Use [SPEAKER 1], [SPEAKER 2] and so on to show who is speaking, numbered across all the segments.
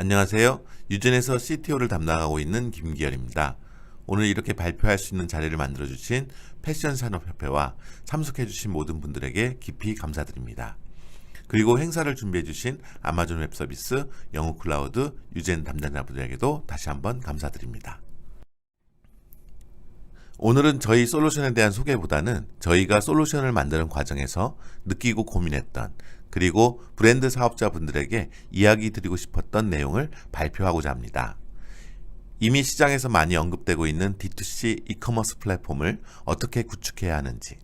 [SPEAKER 1] 안녕하세요. 유진에서 CTO를 담당하고 있는 김기열입니다. 오늘 이렇게 발표할 수 있는 자리를 만들어주신 패션산업협회와 참석해주신 모든 분들에게 깊이 감사드립니다. 그리고 행사를 준비해주신 아마존 웹서비스, 영어클라우드, 유젠 담당자분들에게도 다시 한번 감사드립니다. 오늘은 저희 솔루션에 대한 소개보다는 저희가 솔루션을 만드는 과정에서 느끼고 고민했던 그리고 브랜드 사업자분들에게 이야기 드리고 싶었던 내용을 발표하고자 합니다. 이미 시장에서 많이 언급되고 있는 D2C 이커머스 플랫폼을 어떻게 구축해야 하는지,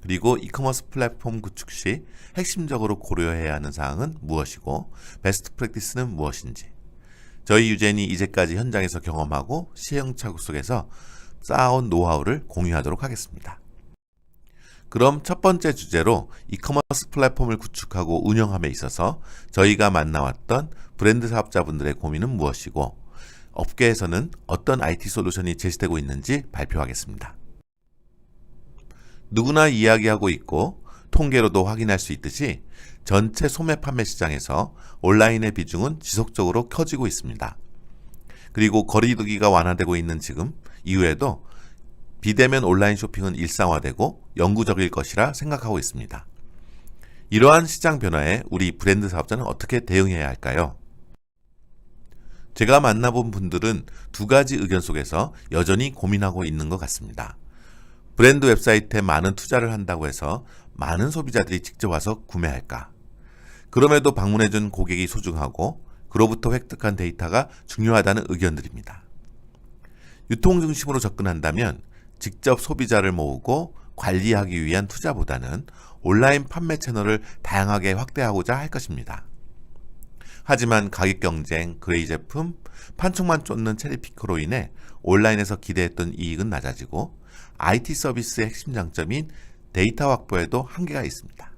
[SPEAKER 1] 그리고 이커머스 플랫폼 구축 시 핵심적으로 고려해야 하는 사항은 무엇이고 베스트 프랙티스는 무엇인지, 저희 유젠이 이제까지 현장에서 경험하고 시행착오 속에서 쌓아온 노하우를 공유하도록 하겠습니다. 그럼 첫 번째 주제로 이커머스 플랫폼을 구축하고 운영함에 있어서 저희가 만나왔던 브랜드 사업자분들의 고민은 무엇이고 업계에서는 어떤 IT 솔루션이 제시되고 있는지 발표하겠습니다. 누구나 이야기하고 있고 통계로도 확인할 수 있듯이 전체 소매 판매 시장에서 온라인의 비중은 지속적으로 커지고 있습니다. 그리고 거리두기가 완화되고 있는 지금 이후에도 비대면 온라인 쇼핑은 일상화되고 영구적일 것이라 생각하고 있습니다. 이러한 시장 변화에 우리 브랜드 사업자는 어떻게 대응해야 할까요? 제가 만나본 분들은 두 가지 의견 속에서 여전히 고민하고 있는 것 같습니다. 브랜드 웹사이트에 많은 투자를 한다고 해서 많은 소비자들이 직접 와서 구매할까? 그럼에도 방문해준 고객이 소중하고 그로부터 획득한 데이터가 중요하다는 의견들입니다. 유통 중심으로 접근한다면 직접 소비자를 모으고 관리하기 위한 투자보다는 온라인 판매 채널을 다양하게 확대하고자 할 것입니다. 하지만 가격 경쟁, 그레이 제품, 판촉만 쫓는 체리피커로 인해 온라인에서 기대했던 이익은 낮아지고 IT 서비스의 핵심 장점인 데이터 확보에도 한계가 있습니다.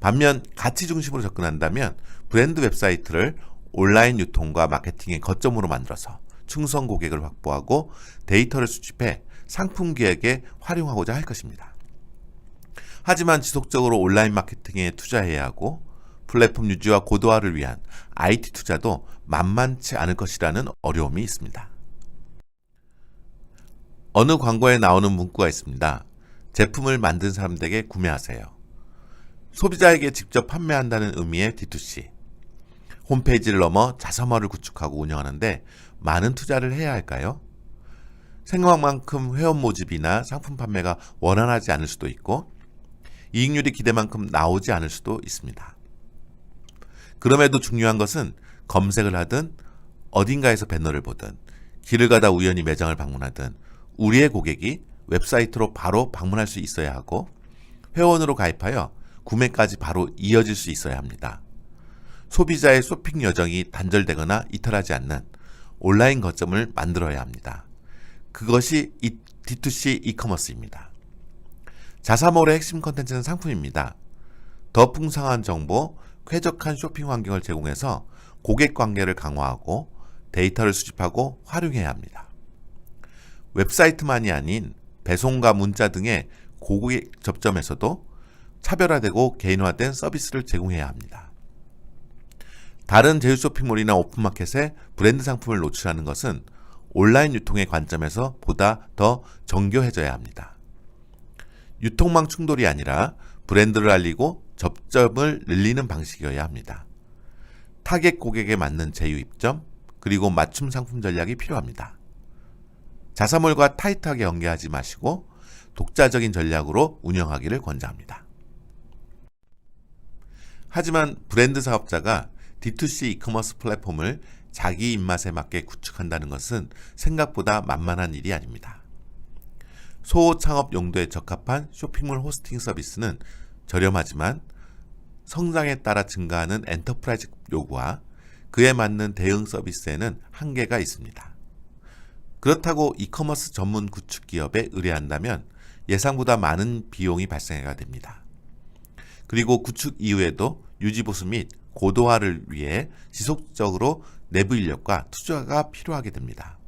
[SPEAKER 1] 반면 가치 중심으로 접근한다면 브랜드 웹사이트를 온라인 유통과 마케팅의 거점으로 만들어서 충성 고객을 확보하고 데이터를 수집해 상품 기획에 활용하고자 할 것입니다. 하지만 지속적으로 온라인 마케팅에 투자해야 하고 플랫폼 유지와 고도화를 위한 IT 투자도 만만치 않을 것이라는 어려움이 있습니다. 어느 광고에 나오는 문구가 있습니다. 제품을 만든 사람들에게 구매하세요. 소비자에게 직접 판매한다는 의미의 D2C. 홈페이지를 넘어 자사몰을 구축하고 운영하는데 많은 투자를 해야 할까요? 생각만큼 회원 모집이나 상품 판매가 원활하지 않을 수도 있고 이익률이 기대만큼 나오지 않을 수도 있습니다. 그럼에도 중요한 것은 검색을 하든 어딘가에서 배너를 보든 길을 가다 우연히 매장을 방문하든 우리의 고객이 웹사이트로 바로 방문할 수 있어야 하고 회원으로 가입하여 구매까지 바로 이어질 수 있어야 합니다. 소비자의 쇼핑 여정이 단절되거나 이탈하지 않는 온라인 거점을 만들어야 합니다. 그것이 D2C 이커머스입니다. 자사몰의 핵심 컨텐츠는 상품입니다. 더 풍성한 정보, 쾌적한 쇼핑 환경을 제공해서 고객 관계를 강화하고 데이터를 수집하고 활용해야 합니다. 웹사이트만이 아닌 배송과 문자 등의 고객 접점에서도 차별화되고 개인화된 서비스를 제공해야 합니다. 다른 제휴 쇼핑몰이나 오픈마켓에 브랜드 상품을 노출하는 것은 온라인 유통의 관점에서 보다 더 정교해져야 합니다. 유통망 충돌이 아니라 브랜드를 알리고 접점을 늘리는 방식이어야 합니다. 타겟 고객에 맞는 제휴 입점, 그리고 맞춤 상품 전략이 필요합니다. 자사몰과 타이트하게 연계하지 마시고 독자적인 전략으로 운영하기를 권장합니다. 하지만 브랜드 사업자가 D2C 이커머스 플랫폼을 자기 입맛에 맞게 구축한다는 것은 생각보다 만만한 일이 아닙니다. 소창업 용도에 적합한 쇼핑몰 호스팅 서비스는 저렴하지만 성장에 따라 증가하는 엔터프라이즈 요구와 그에 맞는 대응 서비스에는 한계가 있습니다. 그렇다고 이커머스 전문 구축 기업에 의뢰한다면 예상보다 많은 비용이 발생해야 됩니다. 그리고 구축 이후에도 유지보수 및 고도화를 위해 지속적으로 내부 인력과 투자가 필요하게 됩니다.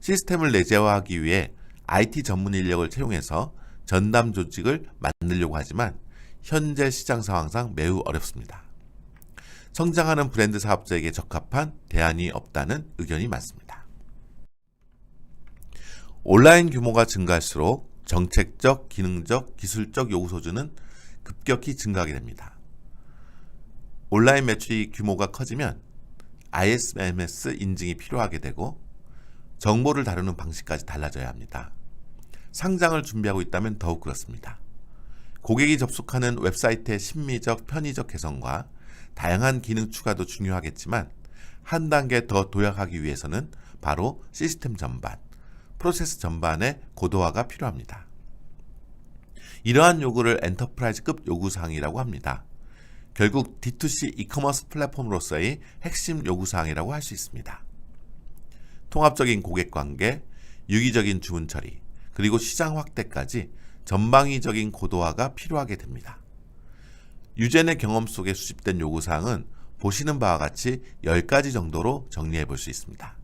[SPEAKER 1] 시스템을 내재화하기 위해 IT 전문 인력을 채용해서 전담 조직을 만들려고 하지만 현재 시장 상황상 매우 어렵습니다. 성장하는 브랜드 사업자에게 적합한 대안이 없다는 의견이 많습니다. 온라인 규모가 증가할수록 정책적, 기능적, 기술적 요구 소주는 급격히 증가하게 됩니다. 온라인 매출이 규모가 커지면 ISMS 인증이 필요하게 되고 정보를 다루는 방식까지 달라져야 합니다. 상장을 준비하고 있다면 더욱 그렇습니다. 고객이 접속하는 웹사이트의 심미적, 편의적 개선과 다양한 기능 추가도 중요하겠지만 한 단계 더 도약하기 위해서는 바로 시스템 전반, 프로세스 전반의 고도화가 필요합니다. 이러한 요구를 엔터프라이즈급 요구사항이라고 합니다. 결국 D2C 이커머스 플랫폼으로서의 핵심 요구사항이라고 할 수 있습니다. 통합적인 고객관계, 유기적인 주문 처리, 그리고 시장 확대까지 전방위적인 고도화가 필요하게 됩니다. 유젠의 경험 속에 수집된 요구사항은 보시는 바와 같이 10가지 정도로 정리해 볼 수 있습니다.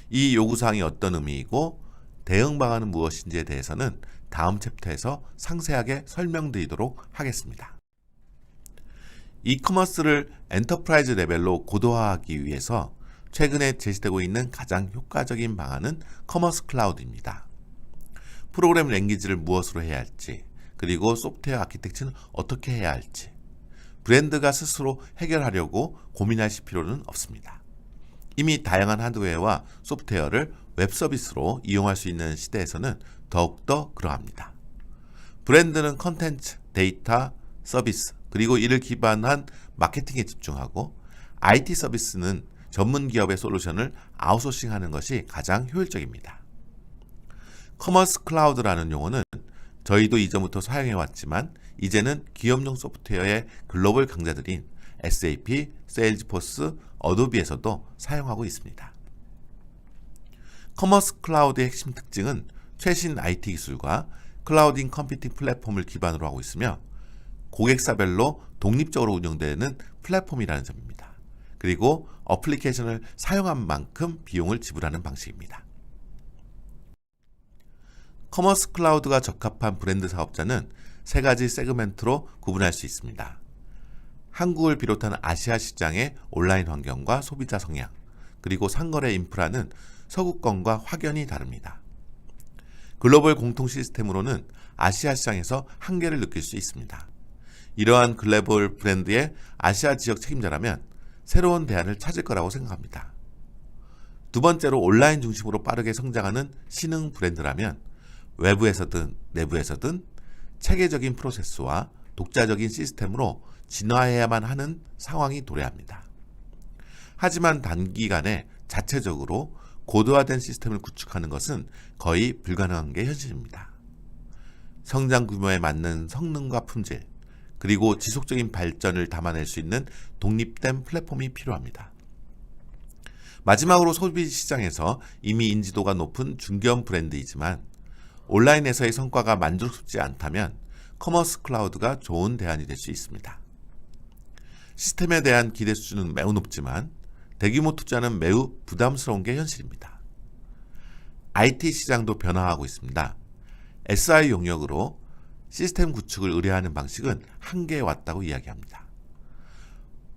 [SPEAKER 1] 이 요구사항이 어떤 의미이고 대응 방안은 무엇인지에 대해서는 다음 챕터에서 상세하게 설명드리도록 하겠습니다. 이커머스를 엔터프라이즈 레벨로 고도화하기 위해서 최근에 제시되고 있는 가장 효과적인 방안은 커머스 클라우드입니다. 프로그램 랭귀지를 무엇으로 해야 할지, 그리고 소프트웨어 아키텍처는 어떻게 해야 할지 브랜드가 스스로 해결하려고 고민하실 필요는 없습니다. 이미 다양한 하드웨어와 소프트웨어를 웹 서비스로 이용할 수 있는 시대에서는 더욱더 그러합니다. 브랜드는 컨텐츠, 데이터, 서비스, 그리고 이를 기반한 마케팅에 집중하고 IT 서비스는 전문 기업의 솔루션을 아웃소싱하는 것이 가장 효율적입니다. 커머스 클라우드라는 용어는 저희도 이전부터 사용해왔지만 이제는 기업용 소프트웨어의 글로벌 강자들인 SAP, 세일즈포스, 어도비에서도 사용하고 있습니다. 커머스 클라우드의 핵심 특징은 최신 IT 기술과 클라우딩 컴퓨팅 플랫폼을 기반으로 하고 있으며 고객사별로 독립적으로 운영되는 플랫폼이라는 점입니다. 그리고 어플리케이션을 사용한 만큼 비용을 지불하는 방식입니다. 커머스 클라우드가 적합한 브랜드 사업자는 세 가지 세그멘트로 구분할 수 있습니다. 한국을 비롯한 아시아 시장의 온라인 환경과 소비자 성향, 그리고 상거래 인프라는 서구권과 확연히 다릅니다. 글로벌 공통 시스템으로는 아시아 시장에서 한계를 느낄 수 있습니다. 이러한 글로벌 브랜드의 아시아 지역 책임자라면 새로운 대안을 찾을 거라고 생각합니다. 두 번째로 온라인 중심으로 빠르게 성장하는 신흥 브랜드라면 외부에서든 내부에서든 체계적인 프로세스와 독자적인 시스템으로 진화해야만 하는 상황이 도래합니다. 하지만 단기간에 자체적으로 고도화된 시스템을 구축하는 것은 거의 불가능한 게 현실입니다. 성장 규모에 맞는 성능과 품질, 그리고 지속적인 발전을 담아낼 수 있는 독립된 플랫폼이 필요합니다. 마지막으로 소비 시장에서 이미 인지도가 높은 중견 브랜드이지만 온라인에서의 성과가 만족스럽지 않다면 커머스 클라우드가 좋은 대안이 될 수 있습니다. 시스템에 대한 기대 수준은 매우 높지만 대규모 투자는 매우 부담스러운 게 현실입니다. IT 시장도 변화하고 있습니다. SI 용역으로 시스템 구축을 의뢰하는 방식은 한계에 왔다고 이야기합니다.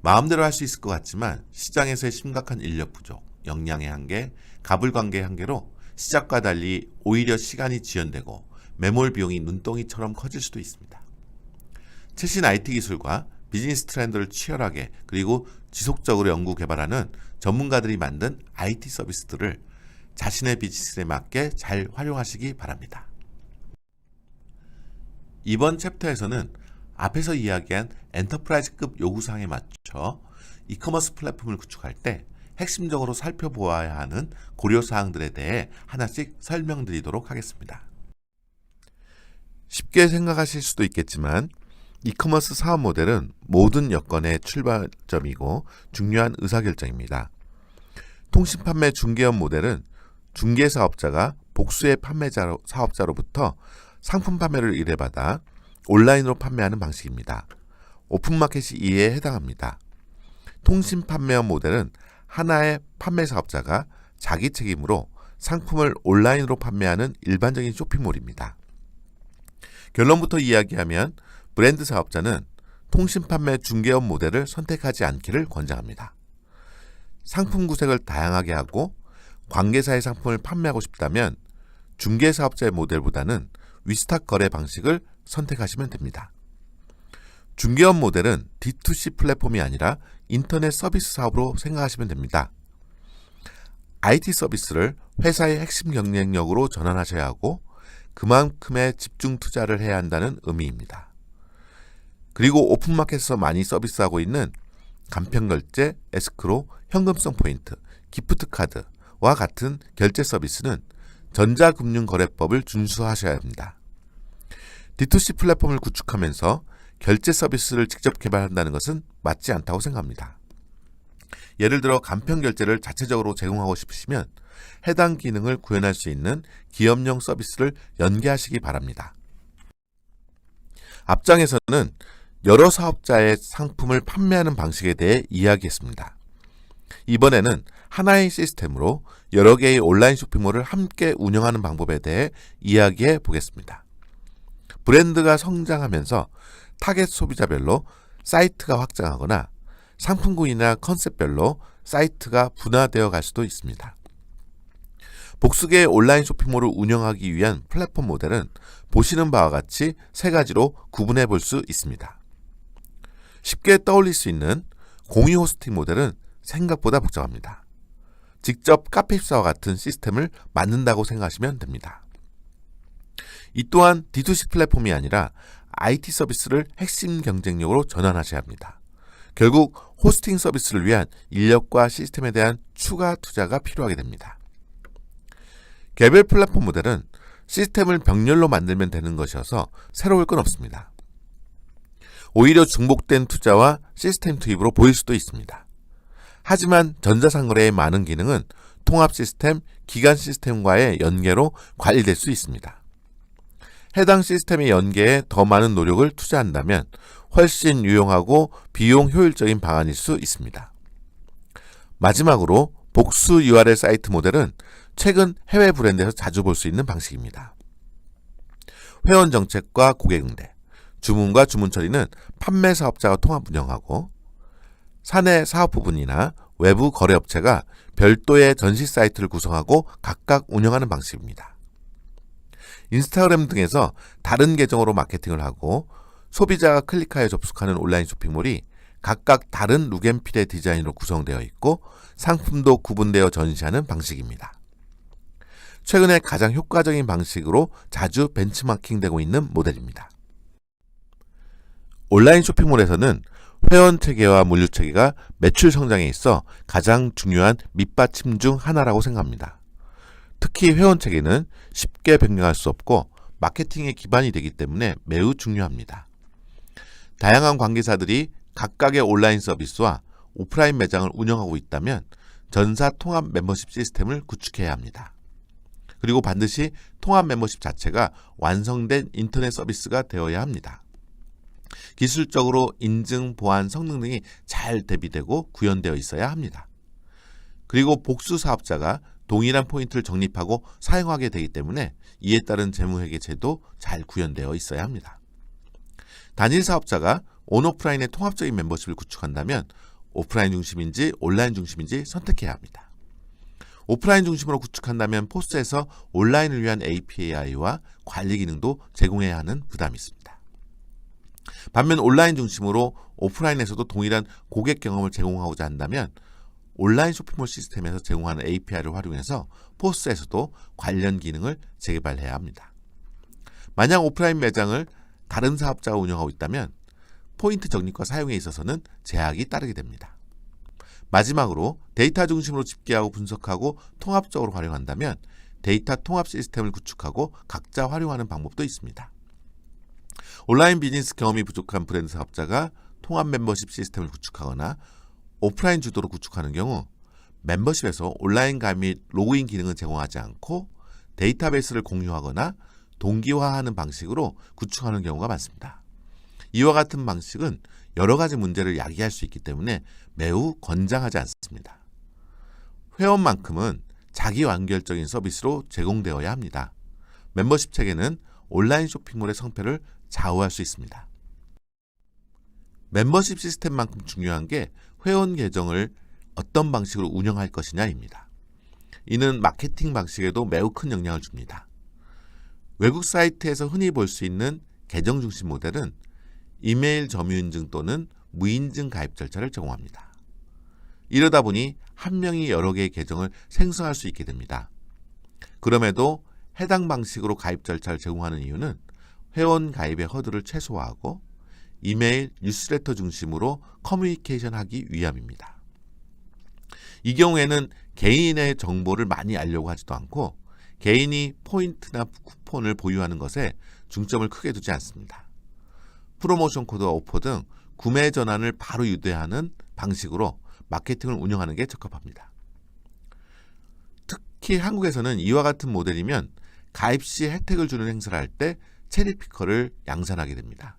[SPEAKER 1] 마음대로 할 수 있을 것 같지만 시장에서의 심각한 인력 부족, 역량의 한계, 가불관계의 한계로 시작과 달리 오히려 시간이 지연되고 매몰 비용이 눈덩이처럼 커질 수도 있습니다. 최신 IT 기술과 비즈니스 트렌드를 치열하게 그리고 지속적으로 연구 개발하는 전문가들이 만든 IT 서비스들을 자신의 비즈니스에 맞게 잘 활용하시기 바랍니다. 이번 챕터에서는 앞에서 이야기한 엔터프라이즈급 요구사항에 맞춰 이커머스 플랫폼을 구축할 때 핵심적으로 살펴보아야 하는 고려사항들에 대해 하나씩 설명드리도록 하겠습니다. 쉽게 생각하실 수도 있겠지만 이커머스 사업 모델은 모든 여건의 출발점이고 중요한 의사결정입니다. 통신 판매 중개업 모델은 중개사업자가 복수의 사업자로부터 상품 판매를 의뢰받아 온라인으로 판매하는 방식입니다. 오픈마켓이 이에 해당합니다. 통신 판매업 모델은 하나의 판매 사업자가 자기 책임으로 상품을 온라인으로 판매하는 일반적인 쇼핑몰입니다. 결론부터 이야기하면 브랜드 사업자는 통신 판매 중개업 모델을 선택하지 않기를 권장합니다. 상품 구색을 다양하게 하고 관계사의 상품을 판매하고 싶다면 중개사업자의 모델보다는 위스탁 거래 방식을 선택하시면 됩니다. 중개업 모델은 D2C 플랫폼이 아니라 인터넷 서비스 사업으로 생각하시면 됩니다. IT 서비스를 회사의 핵심 경쟁력으로 전환하셔야 하고 그만큼의 집중 투자를 해야 한다는 의미입니다. 그리고 오픈마켓에서 많이 서비스하고 있는 간편결제, 에스크로, 현금성 포인트, 기프트카드와 같은 결제 서비스는 전자금융거래법을 준수하셔야 합니다. D2C 플랫폼을 구축하면서 결제 서비스를 직접 개발한다는 것은 맞지 않다고 생각합니다. 예를 들어 간편결제를 자체적으로 제공하고 싶으시면 해당 기능을 구현할 수 있는 기업용 서비스를 연계하시기 바랍니다. 앞장에서는 여러 사업자의 상품을 판매하는 방식에 대해 이야기했습니다. 이번에는 하나의 시스템으로 여러 개의 온라인 쇼핑몰을 함께 운영하는 방법에 대해 이야기해 보겠습니다. 브랜드가 성장하면서 타겟 소비자별로 사이트가 확장하거나 상품군이나 컨셉별로 사이트가 분화되어 갈 수도 있습니다. 복수계의 온라인 쇼핑몰을 운영하기 위한 플랫폼 모델은 보시는 바와 같이 세 가지로 구분해 볼 수 있습니다. 쉽게 떠올릴 수 있는 공유 호스팅 모델은 생각보다 복잡합니다. 직접 카페입사와 같은 시스템을 만든다고 생각하시면 됩니다. 이 또한 D2C 플랫폼이 아니라 IT 서비스를 핵심 경쟁력으로 전환하셔야 합니다. 결국 호스팅 서비스를 위한 인력과 시스템에 대한 추가 투자가 필요하게 됩니다. 개별 플랫폼 모델은 시스템을 병렬로 만들면 되는 것이어서 새로울 건 없습니다. 오히려 중복된 투자와 시스템 투입으로 보일 수도 있습니다. 하지만 전자상거래의 많은 기능은 통합 시스템, 기간 시스템과의 연계로 관리될 수 있습니다. 해당 시스템의 연계에 더 많은 노력을 투자한다면 훨씬 유용하고 비용 효율적인 방안일 수 있습니다. 마지막으로 복수 URL 사이트 모델은 최근 해외 브랜드에서 자주 볼 수 있는 방식입니다. 회원 정책과 고객 응대, 주문과 주문 처리는 판매 사업자가 통합 운영하고 사내 사업 부분이나 외부 거래업체가 별도의 전시 사이트를 구성하고 각각 운영하는 방식입니다. 인스타그램 등에서 다른 계정으로 마케팅을 하고 소비자가 클릭하여 접속하는 온라인 쇼핑몰이 각각 다른 룩앤필의 디자인으로 구성되어 있고 상품도 구분되어 전시하는 방식입니다. 최근에 가장 효과적인 방식으로 자주 벤치마킹되고 있는 모델입니다. 온라인 쇼핑몰에서는 회원 체계와 물류 체계가 매출 성장에 있어 가장 중요한 밑받침 중 하나라고 생각합니다. 특히 회원 체계는 쉽게 변경할 수 없고 마케팅의 기반이 되기 때문에 매우 중요합니다. 다양한 관계사들이 각각의 온라인 서비스와 오프라인 매장을 운영하고 있다면 전사 통합 멤버십 시스템을 구축해야 합니다. 그리고 반드시 통합 멤버십 자체가 완성된 인터넷 서비스가 되어야 합니다. 기술적으로 인증, 보안, 성능 등이 잘 대비되고 구현되어 있어야 합니다. 그리고 복수 사업자가 동일한 포인트를 적립하고 사용하게 되기 때문에 이에 따른 재무회계제도 잘 구현되어 있어야 합니다. 단일 사업자가 온오프라인의 통합적인 멤버십을 구축한다면 오프라인 중심인지 온라인 중심인지 선택해야 합니다. 오프라인 중심으로 구축한다면 포스에서 온라인을 위한 API와 관리 기능도 제공해야 하는 부담이 있습니다. 반면 온라인 중심으로 오프라인에서도 동일한 고객 경험을 제공하고자 한다면 온라인 쇼핑몰 시스템에서 제공하는 API를 활용해서 포스에서도 관련 기능을 재개발해야 합니다. 만약 오프라인 매장을 다른 사업자가 운영하고 있다면 포인트 적립과 사용에 있어서는 제약이 따르게 됩니다. 마지막으로 데이터 중심으로 집계하고 분석하고 통합적으로 활용한다면 데이터 통합 시스템을 구축하고 각자 활용하는 방법도 있습니다. 온라인 비즈니스 경험이 부족한 브랜드 사업자가 통합 멤버십 시스템을 구축하거나 오프라인 주도로 구축하는 경우 멤버십에서 온라인 가입 및 로그인 기능은 제공하지 않고 데이터베이스를 공유하거나 동기화하는 방식으로 구축하는 경우가 많습니다. 이와 같은 방식은 여러 가지 문제를 야기할 수 있기 때문에 매우 권장하지 않습니다. 회원만큼은 자기 완결적인 서비스로 제공되어야 합니다. 멤버십 체계는 온라인 쇼핑몰의 성패를 좌우할 수 있습니다. 멤버십 시스템만큼 중요한 게 회원 계정을 어떤 방식으로 운영할 것이냐입니다. 이는 마케팅 방식에도 매우 큰 영향을 줍니다. 외국 사이트에서 흔히 볼 수 있는 계정 중심 모델은 이메일 점유인증 또는 무인증 가입 절차를 제공합니다. 이러다 보니 한 명이 여러 개의 계정을 생성할 수 있게 됩니다. 그럼에도 해당 방식으로 가입 절차를 제공하는 이유는 회원 가입의 허들을 최소화하고 이메일, 뉴스레터 중심으로 커뮤니케이션하기 위함입니다. 이 경우에는 개인의 정보를 많이 알려고 하지도 않고 개인이 포인트나 쿠폰을 보유하는 것에 중점을 크게 두지 않습니다. 프로모션 코드와 오퍼 등 구매 전환을 바로 유도하는 방식으로 마케팅을 운영하는 게 적합합니다. 특히 한국에서는 이와 같은 모델이면 가입 시 혜택을 주는 행사를 할 때 체리피커를 양산하게 됩니다.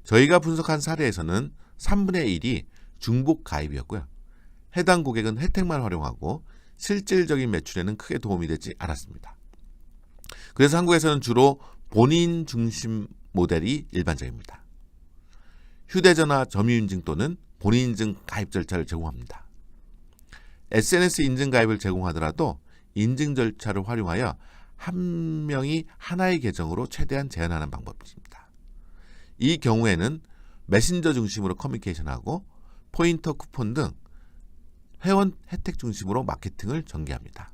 [SPEAKER 1] 저희가 분석한 사례에서는 3분의 1이 중복 가입이었고요. 해당 고객은 혜택만 활용하고 실질적인 매출에는 크게 도움이 되지 않았습니다. 그래서 한국에서는 주로 본인 중심 모델이 일반적입니다. 휴대전화 점유인증 또는 본인 인증 가입 절차를 제공합니다. SNS 인증 가입을 제공하더라도 인증 절차를 활용하여 한 명이 하나의 계정으로 최대한 제한하는 방법입니다. 이 경우에는 메신저 중심으로 커뮤니케이션하고 포인터 쿠폰 등 회원 혜택 중심으로 마케팅을 전개합니다.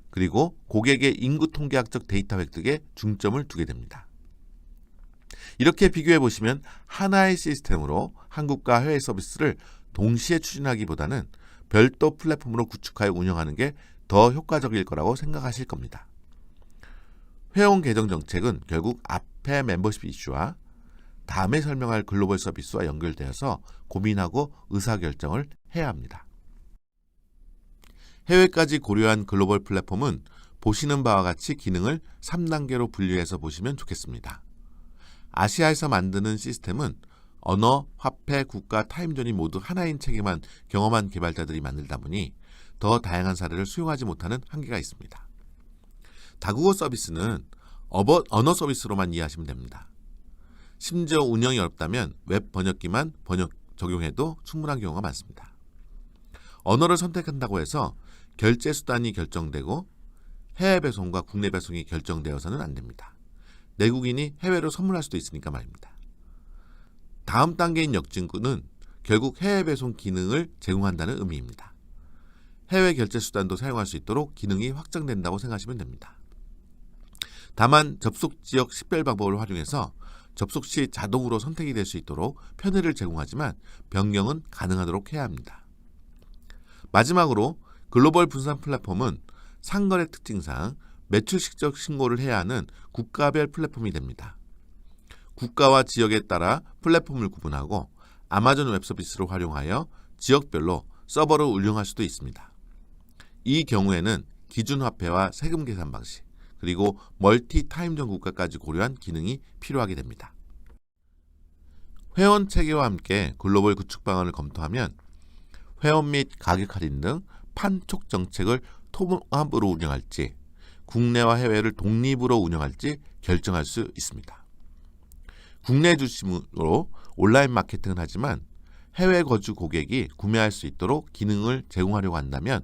[SPEAKER 1] 그리고 고객의 인구 통계학적 데이터 획득에 중점을 두게 됩니다. 이렇게 비교해 보시면 하나의 시스템으로 한국과 해외 서비스를 동시에 추진하기보다는 별도 플랫폼으로 구축하여 운영하는 게 더 효과적일 거라고 생각하실 겁니다. 회원 계정 정책은 결국 앞에 멤버십 이슈와 다음에 설명할 글로벌 서비스와 연결되어서 고민하고 의사결정을 해야 합니다. 해외까지 고려한 글로벌 플랫폼은 보시는 바와 같이 기능을 3단계로 분류해서 보시면 좋겠습니다. 아시아에서 만드는 시스템은 언어, 화폐, 국가, 타임존이 모두 하나인 체계만 경험한 개발자들이 만들다 보니 더 다양한 사례를 수용하지 못하는 한계가 있습니다. 다국어 서비스는 언어 서비스로만 이해하시면 됩니다. 심지어 운영이 어렵다면 웹 번역기만 적용해도 충분한 경우가 많습니다. 언어를 선택한다고 해서 결제 수단이 결정되고 해외 배송과 국내 배송이 결정되어서는 안 됩니다. 내국인이 해외로 선물할 수도 있으니까 말입니다. 다음 단계인 역진구는 결국 해외 배송 기능을 제공한다는 의미입니다. 해외 결제 수단도 사용할 수 있도록 기능이 확장된다고 생각하시면 됩니다. 다만 접속 지역 식별 방법을 활용해서 접속 시 자동으로 선택이 될 수 있도록 편의를 제공하지만 변경은 가능하도록 해야 합니다. 마지막으로 글로벌 분산 플랫폼은 상거래 특징상 매출 실적 신고를 해야 하는 국가별 플랫폼이 됩니다. 국가와 지역에 따라 플랫폼을 구분하고 아마존 웹 서비스를 활용하여 지역별로 서버를 운영할 수도 있습니다. 이 경우에는 기준 화폐와 세금 계산 방식, 그리고 멀티 타임존 국가까지 고려한 기능이 필요하게 됩니다. 회원 체계와 함께 글로벌 구축 방안을 검토하면 회원 및 가격 할인 등 판촉 정책을 통합으로 운영할지 국내와 해외를 독립으로 운영할지 결정할 수 있습니다. 국내 중심으로 온라인 마케팅을 하지만 해외 거주 고객이 구매할 수 있도록 기능을 제공하려고 한다면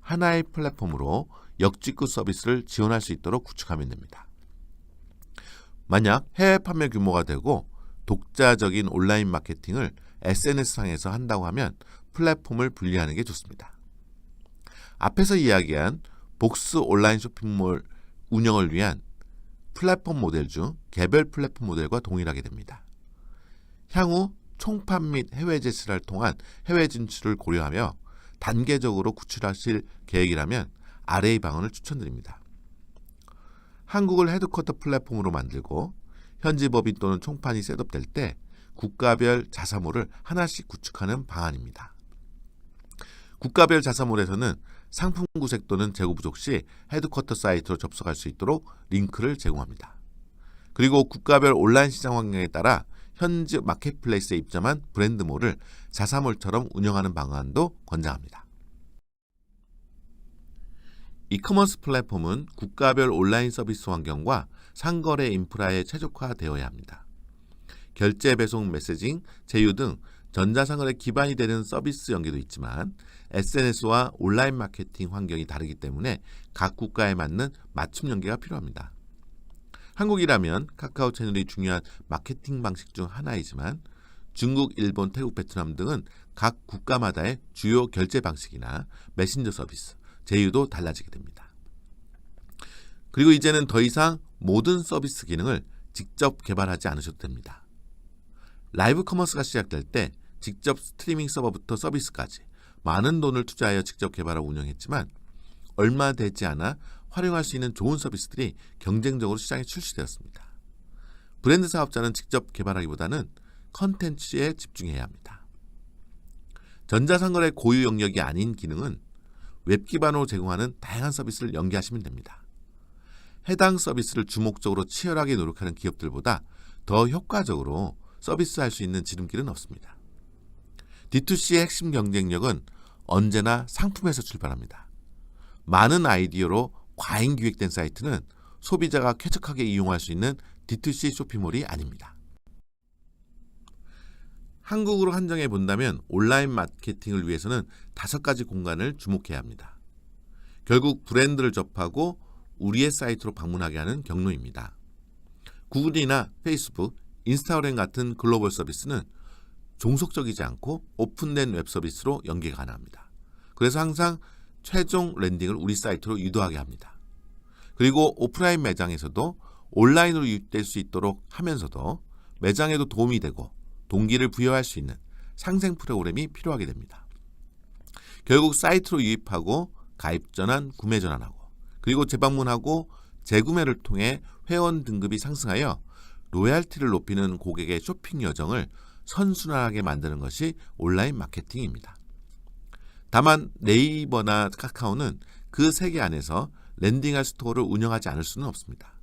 [SPEAKER 1] 하나의 플랫폼으로 역직구 서비스를 지원할 수 있도록 구축하면 됩니다. 만약 해외 판매 규모가 되고 독자적인 온라인 마케팅을 SNS상에서 한다고 하면 플랫폼을 분리하는 게 좋습니다. 앞에서 이야기한 복스 온라인 쇼핑몰 운영을 위한 플랫폼 모델 중 개별 플랫폼 모델과 동일하게 됩니다. 향후 총판 및 해외 제스를 통한 해외 진출을 고려하며 단계적으로 구출하실 계획이라면 아래의 방안을 추천드립니다. 한국을 헤드쿼터 플랫폼으로 만들고 현지 법인 또는 총판이 셋업될 때 국가별 자사몰을 하나씩 구축하는 방안입니다. 국가별 자사몰에서는 상품 구색 또는 재고 부족 시 헤드쿼터 사이트로 접속할 수 있도록 링크를 제공합니다. 그리고 국가별 온라인 시장 환경에 따라 현지 마켓플레이스에 입점한 브랜드몰을 자사몰처럼 운영하는 방안도 권장합니다. 이커머스 플랫폼은 국가별 온라인 서비스 환경과 상거래 인프라에 최적화되어야 합니다. 결제, 배송, 메시징, 제휴 등 전자상거래 기반이 되는 서비스 연계도 있지만 SNS와 온라인 마케팅 환경이 다르기 때문에 각 국가에 맞는 맞춤 연계가 필요합니다. 한국이라면 카카오 채널이 중요한 마케팅 방식 중 하나이지만 중국, 일본, 태국, 베트남 등은 각 국가마다의 주요 결제 방식이나 메신저 서비스, 제휴도 달라지게 됩니다. 그리고 이제는 더 이상 모든 서비스 기능을 직접 개발하지 않으셔도 됩니다. 라이브 커머스가 시작될 때 직접 스트리밍 서버부터 서비스까지 많은 돈을 투자하여 직접 개발하고 운영했지만 얼마 되지 않아 활용할 수 있는 좋은 서비스들이 경쟁적으로 시장에 출시되었습니다. 브랜드 사업자는 직접 개발하기보다는 컨텐츠에 집중해야 합니다. 전자상거래 고유 영역이 아닌 기능은 웹 기반으로 제공하는 다양한 서비스를 연계하시면 됩니다. 해당 서비스를 주목적으로 치열하게 노력하는 기업들보다 더 효과적으로 서비스할 수 있는 지름길은 없습니다. D2C의 핵심 경쟁력은 언제나 상품에서 출발합니다. 많은 아이디어로 과잉 기획된 사이트는 소비자가 쾌적하게 이용할 수 있는 D2C 쇼핑몰이 아닙니다. 한국으로 한정해 본다면 온라인 마케팅을 위해서는 5가지 공간을 주목해야 합니다. 결국 브랜드를 접하고 우리의 사이트로 방문하게 하는 경로입니다. 구글이나 페이스북, 인스타그램 같은 글로벌 서비스는 종속적이지 않고 오픈된 웹 서비스로 연계가 가능합니다. 그래서 항상 최종 랜딩을 우리 사이트로 유도하게 합니다. 그리고 오프라인 매장에서도 온라인으로 유입될 수 있도록 하면서도 매장에도 도움이 되고 동기를 부여할 수 있는 상생 프로그램이 필요하게 됩니다. 결국 사이트로 유입하고 가입 전환, 구매 전환하고 그리고 재방문하고 재구매를 통해 회원 등급이 상승하여 로얄티를 높이는 고객의 쇼핑 여정을 선순환하게 만드는 것이 온라인 마케팅입니다. 다만 네이버나 카카오는 그 세계 안에서 랜딩할 스토어를 운영하지 않을 수는 없습니다.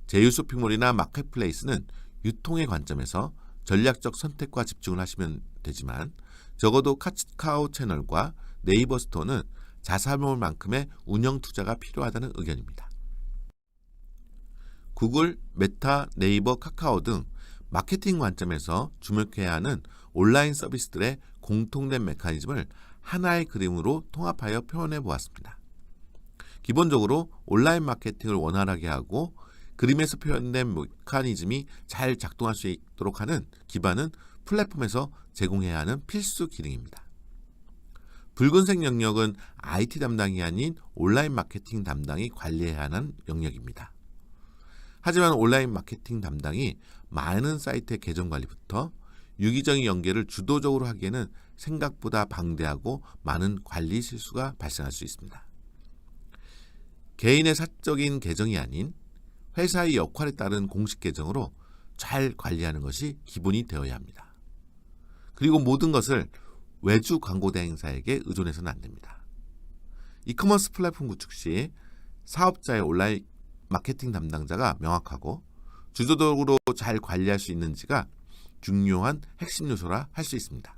[SPEAKER 1] 제휴 쇼핑몰이나 마켓플레이스는 유통의 관점에서 전략적 선택과 집중을 하시면 되지만 적어도 카카오 채널과 네이버 스토어는 자사몰만큼의 운영 투자가 필요하다는 의견입니다. 구글, 메타, 네이버, 카카오 등 마케팅 관점에서 주목해야 하는 온라인 서비스들의 공통된 메커니즘을 하나의 그림으로 통합하여 표현해 보았습니다. 기본적으로 온라인 마케팅을 원활하게 하고 그림에서 표현된 메커니즘이 잘 작동할 수 있도록 하는 기반은 플랫폼에서 제공해야 하는 필수 기능입니다. 붉은색 영역은 IT 담당이 아닌 온라인 마케팅 담당이 관리해야 하는 영역입니다. 하지만 온라인 마케팅 담당이 많은 사이트의 계정 관리부터 유기적인 연계를 주도적으로 하기에는 생각보다 방대하고 많은 관리 실수가 발생할 수 있습니다. 개인의 사적인 계정이 아닌 회사의 역할에 따른 공식 계정으로 잘 관리하는 것이 기본이 되어야 합니다. 그리고 모든 것을 외주 광고 대행사에게 의존해서는 안 됩니다. 이커머스 플랫폼 구축 시 사업자의 온라인 마케팅 담당자가 명확하고 주도적으로 잘 관리할 수 있는지가 중요한 핵심 요소라 할 수 있습니다.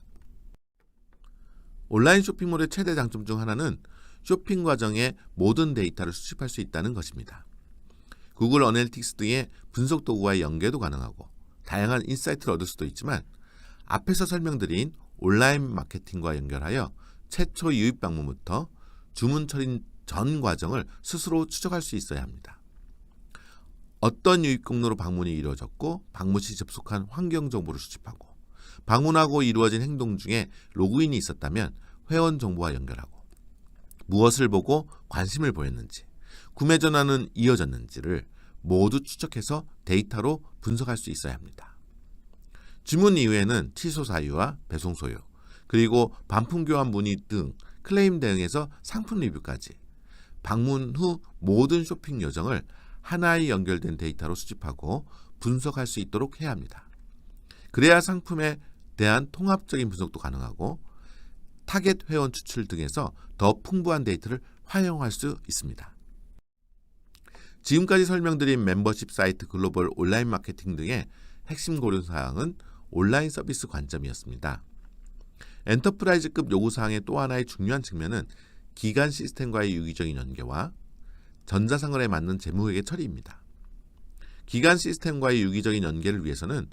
[SPEAKER 1] 온라인 쇼핑몰의 최대 장점 중 하나는 쇼핑 과정의 모든 데이터를 수집할 수 있다는 것입니다. 구글 어널리틱스 등의 분석 도구와의 연계도 가능하고 다양한 인사이트를 얻을 수도 있지만 앞에서 설명드린 온라인 마케팅과 연결하여 최초 유입 방문부터 주문 처리 전 과정을 스스로 추적할 수 있어야 합니다. 어떤 유입 경로로 방문이 이루어졌고 방문 시 접속한 환경 정보를 수집하고 방문하고 이루어진 행동 중에 로그인이 있었다면 회원 정보와 연결하고 무엇을 보고 관심을 보였는지 구매 전환은 이어졌는지를 모두 추적해서 데이터로 분석할 수 있어야 합니다. 주문 이후에는 취소 사유와 배송 소요, 그리고 반품 교환 문의 등 클레임 대응에서 상품 리뷰까지 방문 후 모든 쇼핑 여정을 하나의 연결된 데이터로 수집하고 분석할 수 있도록 해야 합니다. 그래야 상품에 대한 통합적인 분석도 가능하고 타겟 회원 추출 등에서 더 풍부한 데이터를 활용할 수 있습니다. 지금까지 설명드린 멤버십 사이트 글로벌 온라인 마케팅 등의 핵심 고려사항은 온라인 서비스 관점이었습니다. 엔터프라이즈급 요구사항의 또 하나의 중요한 측면은 기간 시스템과의 유기적인 연계와 전자상거래에 맞는 재무회계 처리입니다. 기간 시스템과의 유기적인 연계를 위해서는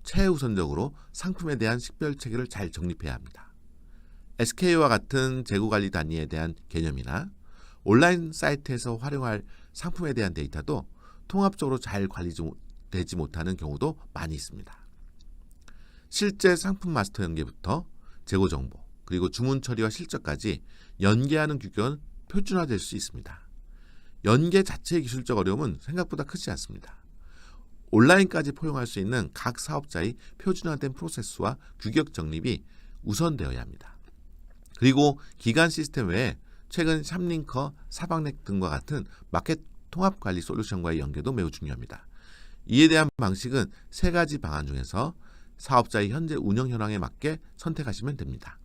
[SPEAKER 1] 최우선적으로 상품에 대한 식별 체계를 잘 정립해야 합니다. SKU와 같은 재고관리 단위에 대한 개념이나 온라인 사이트에서 활용할 상품에 대한 데이터도 통합적으로 잘 관리되지 못하는 경우도 많이 있습니다. 실제 상품 마스터 연계부터 재고 정보, 그리고 주문 처리와 실적까지 연계하는 규격은 표준화될 수 있습니다. 연계 자체의 기술적 어려움은 생각보다 크지 않습니다. 온라인까지 포용할 수 있는 각 사업자의 표준화된 프로세스와 규격 정립이 우선되어야 합니다. 그리고 기간 시스템 외에 최근 샵링커, 사방넥 등과 같은 마켓 통합 관리 솔루션과의 연계도 매우 중요합니다. 이에 대한 방식은 세 가지 방안 중에서 사업자의 현재 운영 현황에 맞게 선택하시면 됩니다.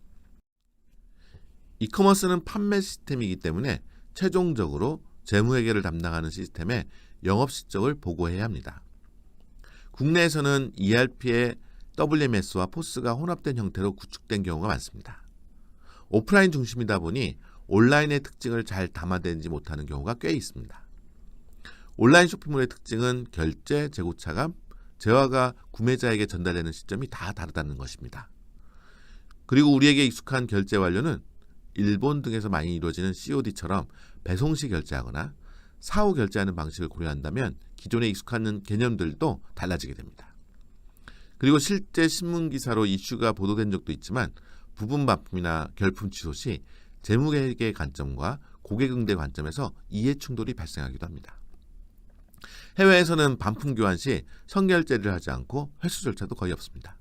[SPEAKER 1] 이커머스는 판매 시스템이기 때문에 최종적으로 재무회계를 담당하는 시스템의 영업 실적을 보고해야 합니다. 국내에서는 ERP의 WMS와 포스가 혼합된 형태로 구축된 경우가 많습니다. 오프라인 중심이다 보니 온라인의 특징을 잘 담아내지 못하는 경우가 꽤 있습니다. 온라인 쇼핑몰의 특징은 결제, 재고 차감, 재화가 구매자에게 전달되는 시점이 다 다르다는 것입니다. 그리고 우리에게 익숙한 결제 완료는 일본 등에서 많이 이루어지는 COD처럼 배송시 결제하거나 사후 결제하는 방식을 고려한다면 기존에 익숙한 개념들도 달라지게 됩니다. 그리고 실제 신문기사로 이슈가 보도된 적도 있지만 부분 반품이나 결품 취소 시 재무회계 관점과 고객 응대 관점에서 이해 충돌이 발생하기도 합니다. 해외에서는 반품 교환 시 선결제를 하지 않고 회수 절차도 거의 없습니다.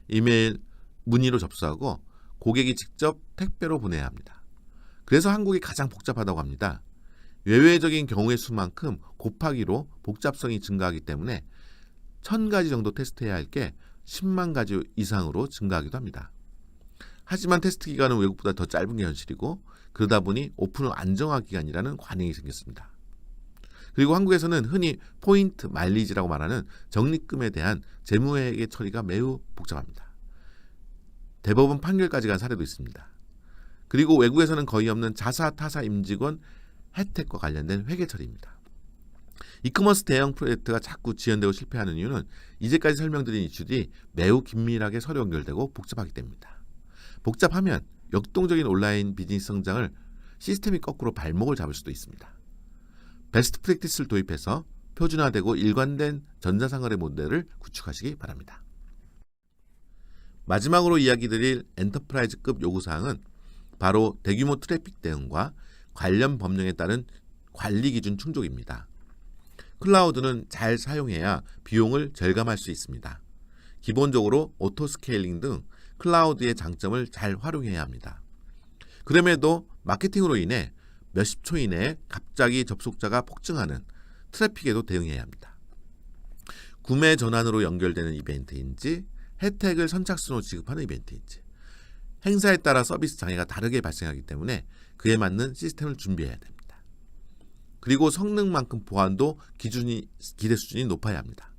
[SPEAKER 1] 이메일, 문의로 접수하고 고객이 직접 택배로 보내야 합니다. 그래서 한국이 가장 복잡하다고 합니다. 외외적인 경우의 수만큼 곱하기로 복잡성이 증가하기 때문에 1000가지 정도 테스트해야 할 게 10만 가지 이상으로 증가하기도 합니다. 하지만 테스트 기간은 외국보다 더 짧은 게 현실이고 그러다 보니 오픈 후 안정화 기간이라는 관행이 생겼습니다. 그리고 한국에서는 흔히 포인트, 마일리지라고 말하는 적립금에 대한 재무회계 처리가 매우 복잡합니다. 대법원 판결까지 간 사례도 있습니다. 그리고 외국에서는 거의 없는 자사, 타사 임직원 혜택과 관련된 회계 처리입니다. 이커머스 대형 프로젝트가 자꾸 지연되고 실패하는 이유는 이제까지 설명드린 이슈들이 매우 긴밀하게 서로 연결되고 복잡하기 때문입니다. 복잡하면 역동적인 온라인 비즈니스 성장을 시스템이 거꾸로 발목을 잡을 수도 있습니다. 베스트 프랙티스를 도입해서 표준화되고 일관된 전자상거래 모델을 구축하시기 바랍니다. 마지막으로 이야기 드릴 엔터프라이즈급 요구사항은 바로 대규모 트래픽 대응과 관련 법령에 따른 관리 기준 충족입니다. 클라우드는 잘 사용해야 비용을 절감할 수 있습니다. 기본적으로 오토스케일링 등 클라우드의 장점을 잘 활용해야 합니다. 그럼에도 마케팅으로 인해 몇십 초 이내에 갑자기 접속자가 폭증하는 트래픽에도 대응해야 합니다. 구매 전환으로 연결되는 이벤트인지 혜택을 선착순으로 지급하는 이벤트인지 행사에 따라 서비스 장애가 다르게 발생하기 때문에 그에 맞는 시스템을 준비해야 됩니다. 그리고 성능만큼 보안도 기대 수준이 높아야 합니다.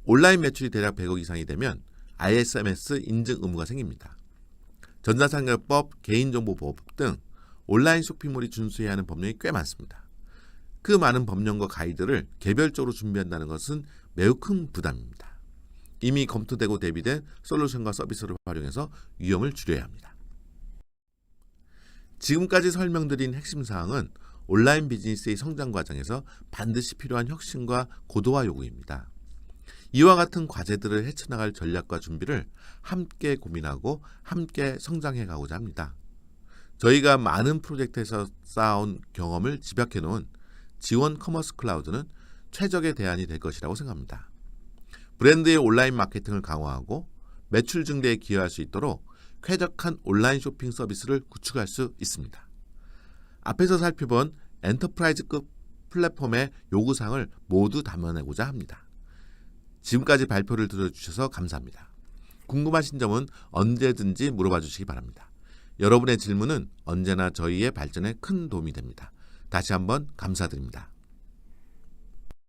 [SPEAKER 1] 온라인 매출이 대략 100억 이상이 되면 ISMS 인증 의무가 생깁니다. 전자상거래법, 개인정보보호법 등 온라인 쇼핑몰이 준수해야 하는 법령이 꽤 많습니다. 그 많은 법령과 가이드를 개별적으로 준비한다는 것은 매우 큰 부담입니다. 이미 검토되고 대비된 솔루션과 서비스를 활용해서 위험을 줄여야 합니다. 지금까지 설명드린 핵심 사항은 온라인 비즈니스의 성장 과정에서 반드시 필요한 혁신과 고도화 요구입니다. 이와 같은 과제들을 헤쳐나갈 전략과 준비를 함께 고민하고 함께 성장해 가고자 합니다. 저희가 많은 프로젝트에서 쌓아온 경험을 집약해 놓은 지원 커머스 클라우드는 최적의 대안이 될 것이라고 생각합니다. 브랜드의 온라인 마케팅을 강화하고 매출 증대에 기여할 수 있도록 쾌적한 온라인 쇼핑 서비스를 구축할 수 있습니다. 앞에서 살펴본 엔터프라이즈급 플랫폼의 요구사항을 모두 담아내고자 합니다. 지금까지 발표를 들어주셔서 감사합니다. 궁금하신 점은 언제든지 물어봐 주시기 바랍니다. 여러분의 질문은 언제나 저희의 발전에 큰 도움이 됩니다. 다시 한번 감사드립니다.